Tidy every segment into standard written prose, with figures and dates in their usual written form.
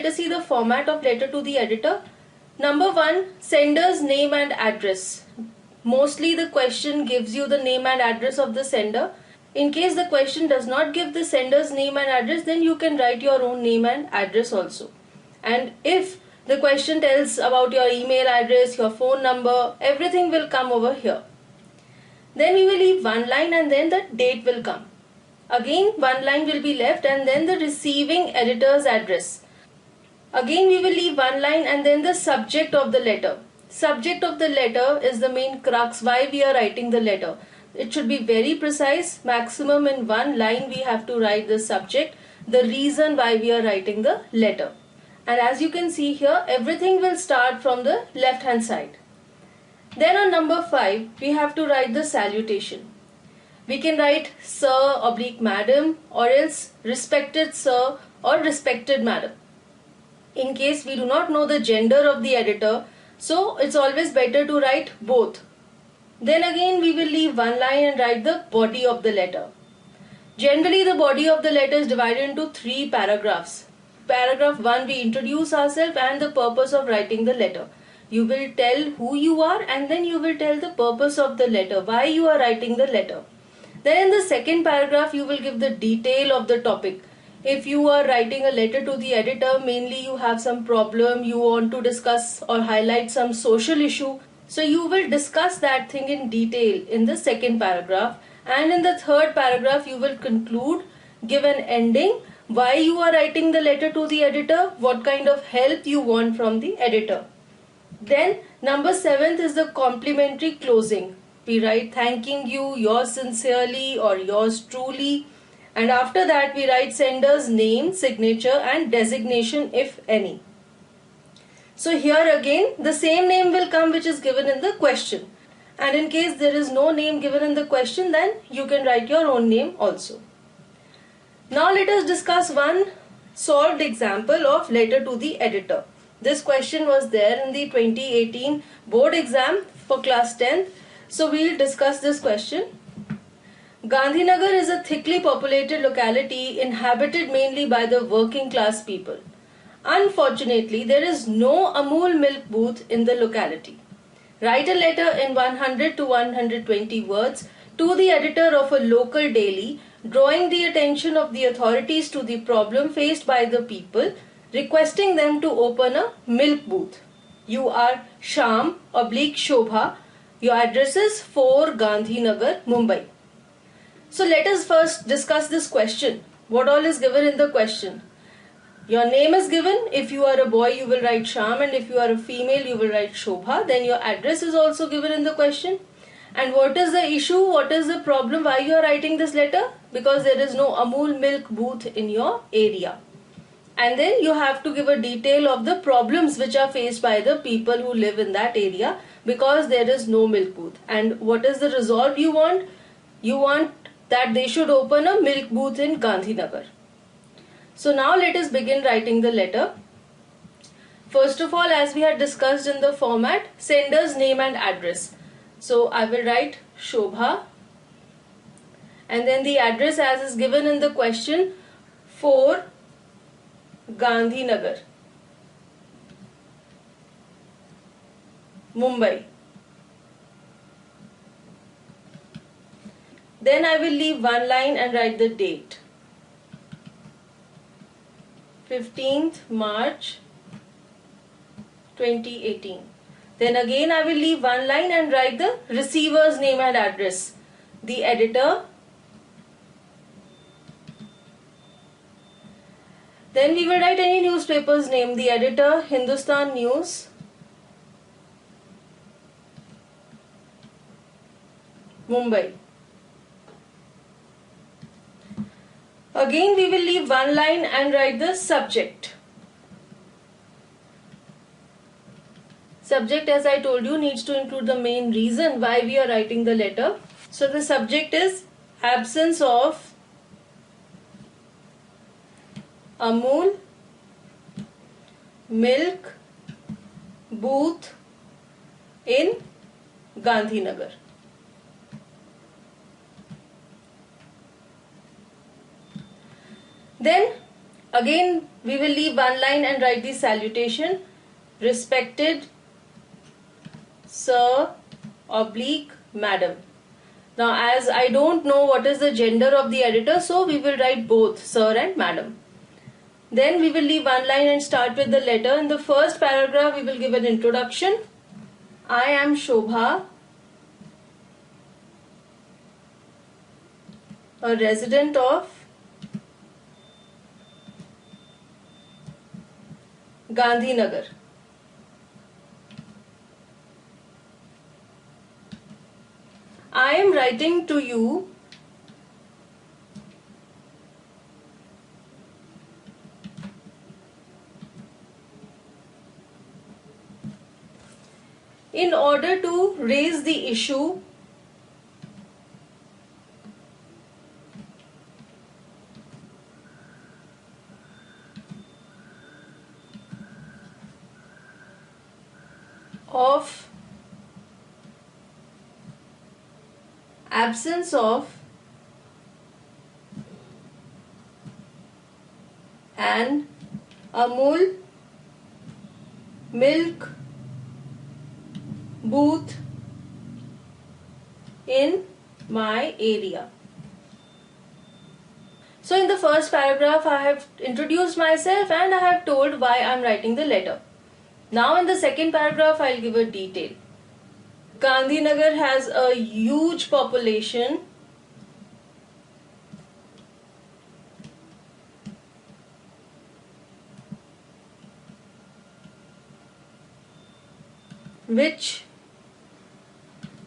Let us see the format of letter to the editor. Number 1, sender's name and address. Mostly the question gives you the name and address of the sender. In case the question does not give the sender's name and address, then you can write your own name and address also. And if the question tells about your email address, your phone number, everything will come over here. Then we will leave one line and then the date will come. Again one line will be left and then the receiving editor's address. Again we will leave one line and then the subject of the letter. Subject of the letter is the main crux why we are writing the letter. It should be very precise. Maximum in one line we have to write the subject, the reason why we are writing the letter. And as you can see here, everything will start from the left hand side. Then on number 5, we have to write the salutation. We can write sir / madam or else respected sir or respected madam. In case we do not know the gender of the editor, so it's always better to write both. Then again we will leave one line and write the body of the letter. Generally the body of the letter is divided into 3 paragraphs. Paragraph 1, we introduce ourselves and the purpose of writing the letter. You will tell who you are and then you will tell the purpose of the letter, why you are writing the letter. Then in the second paragraph you will give the detail of the topic. If you are writing a letter to the editor, mainly you have some problem, you want to discuss or highlight some social issue. So you will discuss that thing in detail in the second paragraph, and in the third paragraph you will conclude, give an ending, why you are writing the letter to the editor, what kind of help you want from the editor. Then number 7 is the complimentary closing. We write thanking you, yours sincerely or yours truly, and after that we write sender's name, signature and designation if any. So here again the same name will come which is given in the question, and in case there is no name given in the question, then you can write your own name also. Now let us discuss one solved example of letter to the editor. This question was there in the 2018 board exam for class 10th. So we will discuss this question. Gandhinagar is a thickly populated locality inhabited mainly by the working class people. Unfortunately, there is no Amul milk booth in the locality. Write a letter in 100 to 120 words to the editor of a local daily, drawing the attention of the authorities to the problem faced by the people, requesting them to open a milk booth. You are Sham / Shobha. Your address is 4 Gandhinagar, Mumbai. So let us first discuss this question. What all is given in the question? Your name is given. If you are a boy, you will write Sham, and if you are a female, you will write Shobha. Then your address is also given in the question. And what is the issue? What is the problem? Why you are writing this letter? Because there is no Amul milk booth in your area. And then you have to give a detail of the problems which are faced by the people who live in that area because there is no milk booth. And what is the resolve you want? You want that they should open a milk booth in Gandhinagar. So now let us begin writing the letter. First of all, as we had discussed in the format, sender's name and address. So I will write Shobha, and then the address as is given in the question, 4 Gandhinagar, Mumbai. Then I will leave one line and write the date, 15th March 2018. Then again I will leave one line and write the receiver's name and address, the editor. Then we will write any newspaper's name, the editor, Hindustan News, Mumbai. Again we will leave one line and write the subject. Subject, as I told you, needs to include the main reason why we are writing the letter. So the subject is absence of Amul milk booth in Gandhinagar. Then Again, we will leave one line and write the salutation. Respected Sir oblique Madam. Now, as I don't know what is the gender of the editor, so we will write both Sir and Madam. Then we will leave one line and start with the letter. In the first paragraph, we will give an introduction. I am Shobha, a resident of Gandhinagar. I am writing to you in order to raise the issue of absence of an Amul milk booth in my area. So in the first paragraph, I have introduced myself and I have told why I am writing the letter. Now in the second paragraph, I will give a detail. Gandhinagar has a huge population which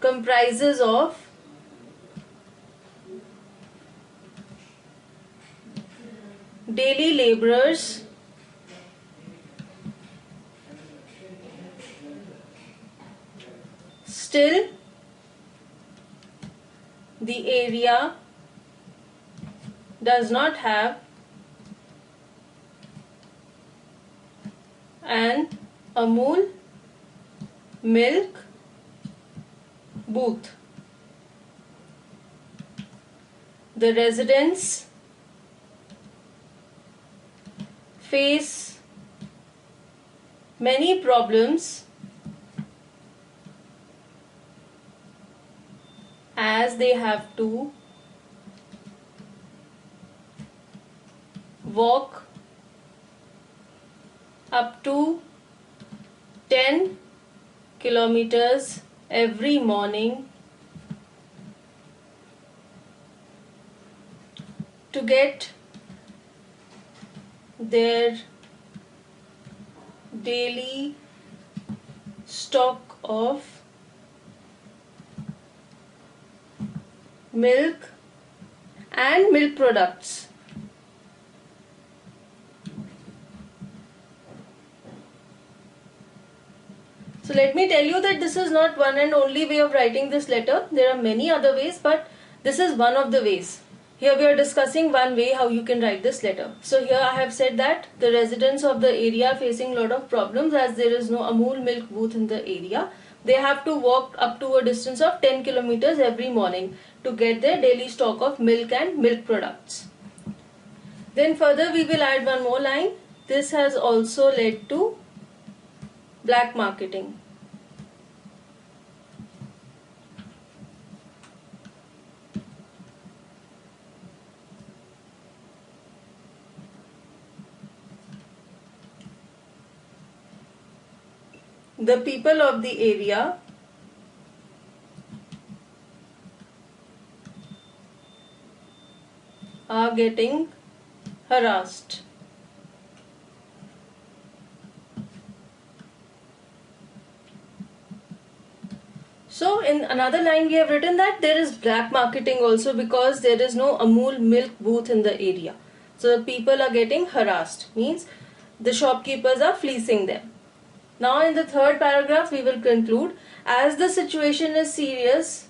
comprises of daily laborers, still the area does not have an Amul milk booth. The residents face many problems as they have to walk up to 10 kilometers every morning to get their daily stock of milk and milk products. So let me tell you that this is not one and only way of writing this letter. There are many other ways, but this is one of the ways. Here we are discussing one way how you can write this letter. So here I have said that the residents of the area are facing a lot of problems as there is no Amul milk booth in the area. They have to walk up to a distance of 10 kilometers every morning to get their daily stock of milk and milk products. Then further we will add one more line. This has also led to black marketing. The people of the area are getting harassed. So in another line we have written that there is black marketing also because there is no Amul milk booth in the area. So the people are getting harassed, means the shopkeepers are fleecing them. Now in the third paragraph we will conclude, as the situation is serious,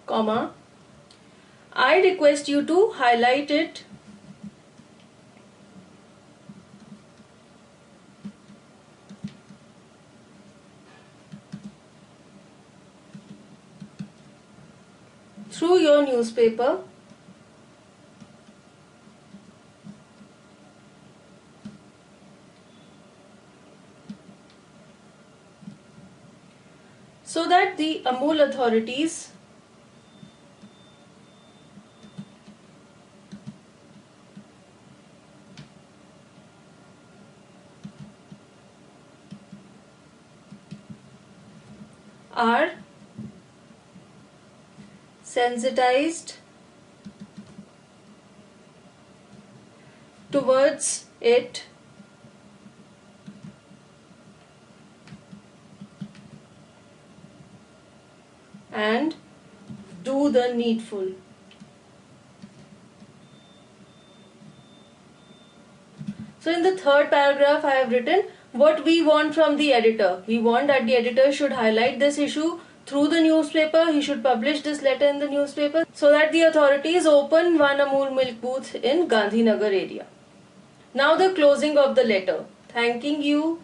comma, I request you to highlight it through your newspaper so that the Amul authorities are sensitized towards it and do the needful. So in the third paragraph I have written what we want from the editor. We want that the editor should highlight this issue through the newspaper. He should publish this letter in the newspaper so that the authorities open one Amul milk booth in Gandhinagar area. Now the closing of the letter. Thanking you,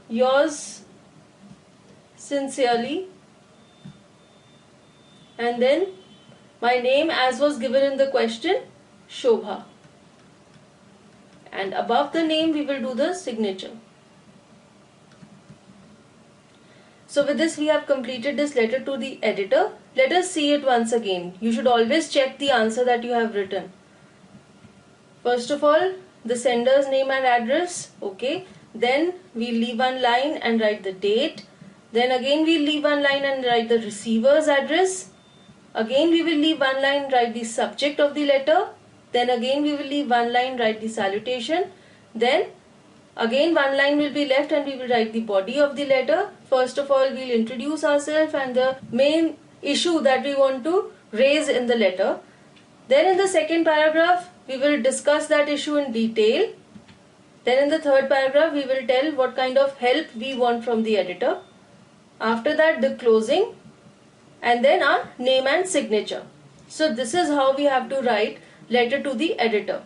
yours sincerely, and then my name as was given in the question, Shobha. And above the name we will do the signature. So with this we have completed this letter to the editor. Let us see it once again. You should always check the answer that you have written. First of all, the sender's name and address. Okay. Then we leave one line and write the date. Then again we leave one line and write the receiver's address. Again we will leave one line and write the subject of the letter. Then again we will leave one line, write the salutation. Then again one line will be left and we will write the body of the letter. First of all, we'll introduce ourselves and the main issue that we want to raise in the letter. Then in the second paragraph, we will discuss that issue in detail. Then in the third paragraph, we will tell what kind of help we want from the editor. After that, the closing and then our name and signature. So this is how we have to write letter to the editor.